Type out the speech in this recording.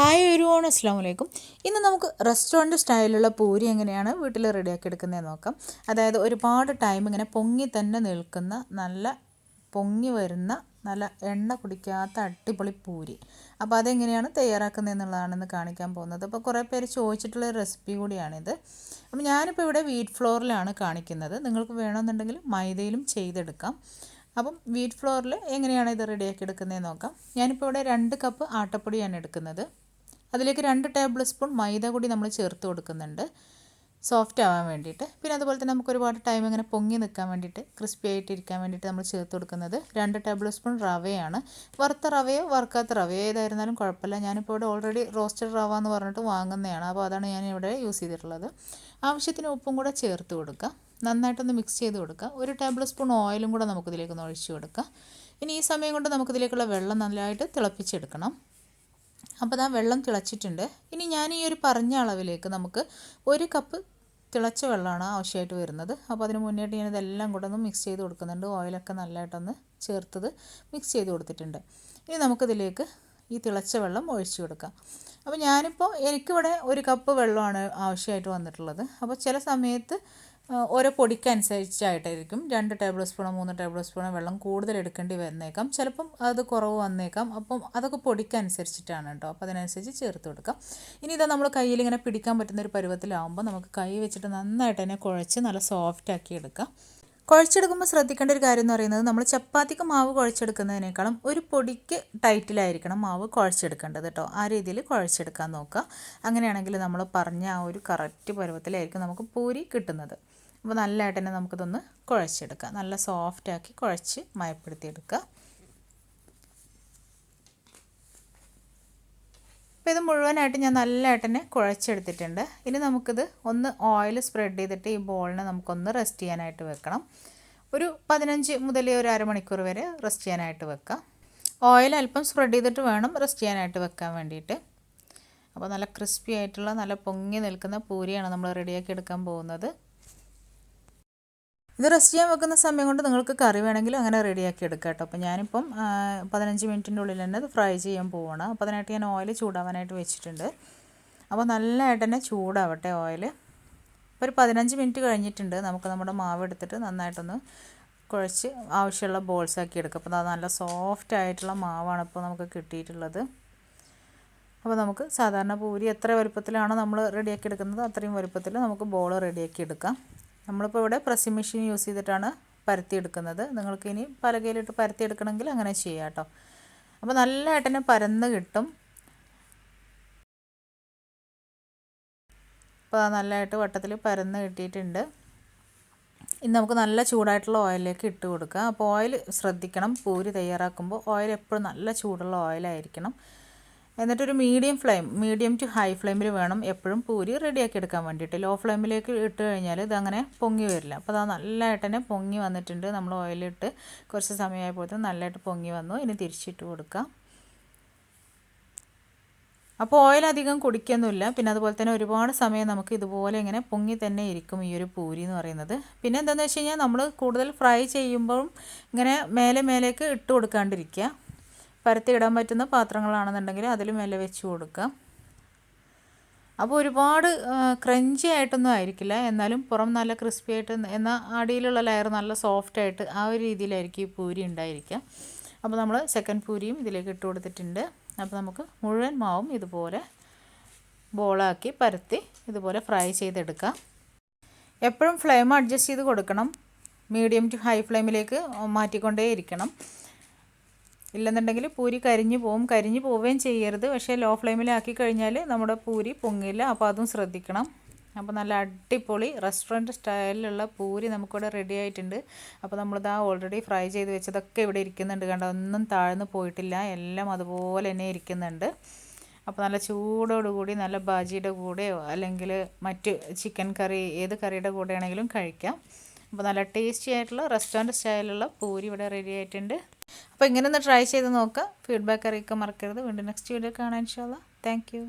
Hi everyone, അസ്സലാമു അലൈക്കും. ഇന്ന് നമുക്ക് റെസ്റ്റോറൻറ്റ് സ്റ്റൈലുള്ള പൂരി എങ്ങനെയാണ് വീട്ടിൽ റെഡിയാക്കി എടുക്കുന്നതെന്ന് നോക്കാം. അതായത് ഒരുപാട് ടൈം ഇങ്ങനെ പൊങ്ങി തന്നെ നിൽക്കുന്ന നല്ല പൊങ്ങി വരുന്ന നല്ല എണ്ണ കുടിക്കാത്ത അടിപൊളി പൂരി. അപ്പോൾ അതെങ്ങനെയാണ് തയ്യാറാക്കുന്നതെന്നുള്ളതാണെന്ന് കാണിക്കാൻ പോകുന്നത്. അപ്പോൾ കുറേ പേര് ചോദിച്ചിട്ടുള്ള റെസിപ്പി കൂടിയാണിത്. അപ്പോൾ ഞാനിപ്പോൾ ഇവിടെ വീറ്റ് ഫ്ലോറിലാണ് കാണിക്കുന്നത്. നിങ്ങൾക്ക് വേണമെന്നുണ്ടെങ്കിൽ മൈദയിലും ചെയ്തെടുക്കാം. അപ്പം വീറ്റ് ഫ്ലോറിൽ എങ്ങനെയാണ് ഇത് റെഡിയാക്കി എടുക്കുന്നതെന്ന് നോക്കാം. ഞാനിപ്പോൾ ഇവിടെ 2 കപ്പ് ആട്ടപ്പൊടിയാണ് എടുക്കുന്നത്. അതിലേക്ക് 2 ടേബിൾ സ്പൂൺ മൈദ കൂടി നമ്മൾ ചേർത്ത് കൊടുക്കുന്നുണ്ട്, സോഫ്റ്റ് ആവാൻ വേണ്ടിയിട്ട്. പിന്നെ അതുപോലെ തന്നെ നമുക്ക് ഒരുപാട് ടൈം ഇങ്ങനെ പൊങ്ങി നിൽക്കാൻ വേണ്ടിയിട്ട്, ക്രിസ്പി ആയിട്ടിരിക്കാൻ വേണ്ടിയിട്ട് നമ്മൾ ചേർത്ത് കൊടുക്കുന്നത് 2 ടേബിൾ സ്പൂൺ റവയാണ്. വറുത്ത റവയോ വറുക്കാത്ത റവയോ ഏതായിരുന്നാലും കുഴപ്പമില്ല. ഞാനിപ്പോൾ ഇവിടെ ഓൾറെഡി റോസ്റ്റഡ് റവ എന്ന് പറഞ്ഞിട്ട് വാങ്ങുന്നതാണ്, അപ്പോൾ അതാണ് ഞാൻ ഇവിടെ യൂസ് ചെയ്തിട്ടുള്ളത്. ആവശ്യത്തിന് ഉപ്പും കൂടെ ചേർത്ത് കൊടുക്കുക, നന്നായിട്ടൊന്ന് മിക്സ് ചെയ്ത് കൊടുക്കുക. 1 ടേബിൾ സ്പൂൺ ഓയിലും കൂടെ നമുക്കിതിലേക്കൊന്ന് ഒഴിച്ച് കൊടുക്കുക. ഇനി ഈ സമയം കൊണ്ട് നമുക്കിതിലേക്കുള്ള വെള്ളം നല്ലതായിട്ട് തിളപ്പിച്ചെടുക്കണം. അപ്പോൾ ആ വെള്ളം തിളച്ചിട്ടുണ്ട്. ഇനി ഞാൻ ഈ ഒരു പറഞ്ഞ അളവിലേക്ക് നമുക്ക് 1 കപ്പ് തിളച്ച വെള്ളമാണ് ആവശ്യമായിട്ട് വരുന്നത്. അപ്പോൾ അതിന് മുന്നേട്ട് ഞാനിതെല്ലാം കൂടെ ഒന്ന് മിക്സ് ചെയ്ത് കൊടുക്കുന്നുണ്ട്. ഓയിലൊക്കെ നല്ലതായിട്ടൊന്ന് ചേർത്തത് മിക്സ് ചെയ്ത് കൊടുത്തിട്ടുണ്ട്. ഇനി നമുക്കിതിലേക്ക് ഈ തിളച്ച വെള്ളം ഒഴിച്ചു കൊടുക്കാം. അപ്പോൾ ഞാനിപ്പോൾ എനിക്കിവിടെ 1 കപ്പ് വെള്ളമാണ് ആവശ്യമായിട്ട് വന്നിട്ടുള്ളത്. അപ്പോൾ ചില സമയത്ത് ഓരോ പൊടിക്കനുസരിച്ചായിട്ടായിരിക്കും 2 ടേബിൾ സ്പൂണോ 3 ടേബിൾ സ്പൂണോ വെള്ളം കൂടുതൽ എടുക്കേണ്ടി വന്നേക്കാം. ചിലപ്പം അത് കുറവ് വന്നേക്കാം. അപ്പം അതൊക്കെ പൊടിക്കനുസരിച്ചിട്ടാണ് കേട്ടോ. അപ്പോൾ അതിനനുസരിച്ച് ചേർത്ത് കൊടുക്കാം. ഇനി ഇതാ നമ്മൾ കയ്യിൽ ഇങ്ങനെ പിടിക്കാൻ പറ്റുന്ന ഒരു പരുവത്തിലാവുമ്പോൾ നമുക്ക് കൈ വെച്ചിട്ട് നന്നായിട്ട് തന്നെ കുഴച്ച് നല്ല സോഫ്റ്റ് ആക്കി എടുക്കാം. കുഴച്ചെടുക്കുമ്പോൾ ശ്രദ്ധിക്കേണ്ട ഒരു കാര്യം എന്ന് പറയുന്നത്, നമ്മൾ ചപ്പാത്തിക്ക് മാവ് കുഴച്ചെടുക്കുന്നതിനേക്കാളും ഒരു പൊടിക്ക് ടൈറ്റിലായിരിക്കണം മാവ് കുഴച്ചെടുക്കേണ്ടത് കേട്ടോ. ആ രീതിയിൽ കുഴച്ചെടുക്കാൻ നോക്കുക. അങ്ങനെയാണെങ്കിൽ നമ്മൾ പറഞ്ഞ ആ ഒരു കറക്റ്റ് പരുവത്തിലായിരിക്കും നമുക്ക് പൂരി കിട്ടുന്നത്. അപ്പോൾ നല്ലതായിട്ട് തന്നെ നമുക്കിതൊന്ന് കുഴച്ചെടുക്കാം. നല്ല സോഫ്റ്റാക്കി കുഴച്ച് മയപ്പെടുത്തിയെടുക്കുക. അപ്പോൾ ഇത് മുഴുവനായിട്ട് ഞാൻ നല്ലതായിട്ട് തന്നെ കുഴച്ചെടുത്തിട്ടുണ്ട്. ഇനി നമുക്കിത് ഒന്ന് ഓയിൽ സ്പ്രെഡ് ചെയ്തിട്ട് ഈ ബോളിനെ നമുക്കൊന്ന് റെസ്റ്റ് ചെയ്യാനായിട്ട് വെക്കണം. ഒരു 15 മുതൽ ഒരു അരമണിക്കൂർ വരെ റെസ്റ്റ് ചെയ്യാനായിട്ട് വെക്കാം. ഓയിൽ അല്പം സ്പ്രെഡ് ചെയ്തിട്ട് വേണം റെസ്റ്റ് ചെയ്യാനായിട്ട് വെക്കാൻ വേണ്ടിയിട്ട്. അപ്പോൾ നല്ല ക്രിസ്പി ആയിട്ടുള്ള നല്ല പൊങ്ങി നിൽക്കുന്ന പൂരിയാണ് നമ്മൾ റെഡിയാക്കി എടുക്കാൻ പോകുന്നത്. ഇത് റെസ്റ്റ് ചെയ്യാൻ വെക്കുന്ന സമയം കൊണ്ട് നിങ്ങൾക്ക് കറി വേണമെങ്കിൽ അങ്ങനെ റെഡിയാക്കി എടുക്കാം കേട്ടോ. അപ്പോൾ ഞാനിപ്പം 15 മിനിറ്റിൻ്റെ ഉള്ളിൽ തന്നെ അത് ഫ്രൈ ചെയ്യാൻ പോവുകയാണ്. അപ്പോൾ അതിനായിട്ട് ഞാൻ ഓയിൽ ചൂടാവാനായിട്ട് വെച്ചിട്ടുണ്ട്. അപ്പോൾ നല്ലതായിട്ട് തന്നെ ചൂടാവട്ടെ ഓയിൽ. ഇപ്പോൾ ഒരു 15 മിനിറ്റ് കഴിഞ്ഞിട്ടുണ്ട്. നമുക്ക് നമ്മുടെ മാവ് എടുത്തിട്ട് നന്നായിട്ടൊന്ന് കുഴച്ച് ആവശ്യമുള്ള ബോൾസ് ആക്കി എടുക്കുക. അപ്പോൾ അത് നല്ല സോഫ്റ്റ് ആയിട്ടുള്ള മാവാണ് ഇപ്പോൾ നമുക്ക് കിട്ടിയിട്ടുള്ളത്. അപ്പോൾ നമുക്ക് സാധാരണ പൂരി എത്ര വലുപ്പത്തിലാണോ നമ്മൾ റെഡിയാക്കി എടുക്കുന്നത് അത്രയും വലുപ്പത്തിൽ നമുക്ക് ബോൾ റെഡിയാക്കി എടുക്കാം. നമ്മളിപ്പോൾ ഇവിടെ പ്രസ്സിംഗ് മെഷീൻ യൂസ് ചെയ്തിട്ടാണ് പരത്തിയെടുക്കുന്നത്. നിങ്ങൾക്ക് ഇനി പലകയിലിട്ട് പരത്തിയെടുക്കണമെങ്കിൽ അങ്ങനെ ചെയ്യാം കേട്ടോ. അപ്പോൾ നല്ലതായിട്ട് തന്നെ പരന്ന് കിട്ടും. അപ്പോൾ നല്ലതായിട്ട് വട്ടത്തിൽ പരന്ന് കിട്ടിയിട്ടുണ്ട്. ഇനി നമുക്ക് നല്ല ചൂടായിട്ടുള്ള ഓയിലിലേക്ക് ഇട്ട് കൊടുക്കുക. അപ്പോൾ ഓയിൽ ശ്രദ്ധിക്കണം, പൂരി തയ്യാറാക്കുമ്പോൾ ഓയിൽ എപ്പോഴും നല്ല ചൂടുള്ള ഓയിലായിരിക്കണം. എന്നിട്ടൊരു മീഡിയം ടു ഹൈ ഫ്ലെയിമിൽ വേണം എപ്പോഴും പൂരി റെഡിയാക്കി എടുക്കാൻ വേണ്ടിയിട്ട്. ലോ ഫ്ലെയിമിലേക്ക് ഇട്ട് കഴിഞ്ഞാൽ ഇതങ്ങനെ പൊങ്ങി വരില്ല. അപ്പോൾ അത് നല്ലതായിട്ട് തന്നെ പൊങ്ങി വന്നിട്ടുണ്ട്. നമ്മൾ ഓയിലിട്ട് കുറച്ച് സമയമായപ്പോഴത്തേക്കും നല്ലതായിട്ട് പൊങ്ങി വന്നു. ഇനി തിരിച്ചിട്ട് കൊടുക്കാം. അപ്പോൾ ഓയിൽ അധികം കുടിക്കൊന്നുമില്ല. പിന്നെ അതുപോലെ തന്നെ ഒരുപാട് സമയം നമുക്ക് ഇതുപോലെ ഇങ്ങനെ പൊങ്ങി തന്നെ ഇരിക്കും ഈ ഒരു പൂരി എന്ന് പറയുന്നത്. പിന്നെ എന്താണെന്ന് വെച്ച് കഴിഞ്ഞാൽ നമ്മൾ കൂടുതൽ ഫ്രൈ ചെയ്യുമ്പോഴും ഇങ്ങനെ മേലേക്ക് ഇട്ട് കൊടുക്കാണ്ടിരിക്കുക. പരത്തി ഇടാൻ പറ്റുന്ന പാത്രങ്ങളാണെന്നുണ്ടെങ്കിൽ അതിൽ മേലെ വെച്ച് കൊടുക്കാം. അപ്പോൾ ഒരുപാട് ക്രഞ്ചി ആയിട്ടൊന്നും ആയിരിക്കില്ല, എന്നാലും പുറം നല്ല ക്രിസ്പി ആയിട്ട്, എന്നാൽ അടിയിലുള്ള ലെയർ നല്ല സോഫ്റ്റ് ആയിട്ട് ആ ഒരു രീതിയിലായിരിക്കും ഈ പൂരി ഉണ്ടായിരിക്കുക. അപ്പോൾ നമ്മൾ സെക്കൻഡ് പൂരിയും ഇതിലേക്ക് ഇട്ട് കൊടുത്തിട്ടുണ്ട്. അപ്പോൾ നമുക്ക് മുഴുവൻ മാവും ഇതുപോലെ ബോളാക്കി പരത്തി ഇതുപോലെ ഫ്രൈ ചെയ്തെടുക്കാം. എപ്പോഴും ഫ്ലെയിം അഡ്ജസ്റ്റ് ചെയ്ത് കൊടുക്കണം. മീഡിയം ടു ഹൈ ഫ്ലെയിമിലേക്ക് മാറ്റിക്കൊണ്ടേ ഇരിക്കണം. ഇല്ലെന്നുണ്ടെങ്കിൽ പൂരി കരിഞ്ഞു പോവുകയും ചെയ്യരുത്. പക്ഷേ ലോ ഫ്ലെയിമിലാക്കി കഴിഞ്ഞാൽ നമ്മുടെ പൂരി പൊങ്ങില്ല. അപ്പോൾ അതും ശ്രദ്ധിക്കണം. അപ്പോൾ നല്ല അടിപൊളി റെസ്റ്റോറൻറ്റ് സ്റ്റൈലിലുള്ള പൂരി നമുക്കിവിടെ റെഡി ആയിട്ടുണ്ട്. അപ്പോൾ നമ്മളിതാ ഓൾറെഡി ഫ്രൈ ചെയ്ത് വെച്ചതൊക്കെ ഇവിടെ ഇരിക്കുന്നുണ്ട്. കണ്ടോ, ഒന്നും താഴ്ന്നു പോയിട്ടില്ല, എല്ലാം അതുപോലെ തന്നെ ഇരിക്കുന്നുണ്ട്. അപ്പോൾ നല്ല ചൂടോടുകൂടി നല്ല ബജിയുടെ കൂടെയോ അല്ലെങ്കിൽ മറ്റ് ചിക്കൻ കറി ഏത് കറിയുടെ കൂടെയാണെങ്കിലും കഴിക്കാം. അപ്പോൾ നല്ല ടേസ്റ്റി ആയിട്ടുള്ള റെസ്റ്റോറൻറ്റ് സ്റ്റൈലുള്ള പൂരി ഇവിടെ റെഡി ആയിട്ടുണ്ട്. അപ്പോൾ ഇങ്ങനെ ഒന്ന് ട്രൈ ചെയ്ത് നോക്കുക. ഫീഡ്ബാക്ക് അറിയിക്കാൻ മറക്കരുത്. വീണ്ടും നെക്സ്റ്റ് വീഡിയോ കാണാം ഇൻഷാ അല്ലാഹ്. Thank you.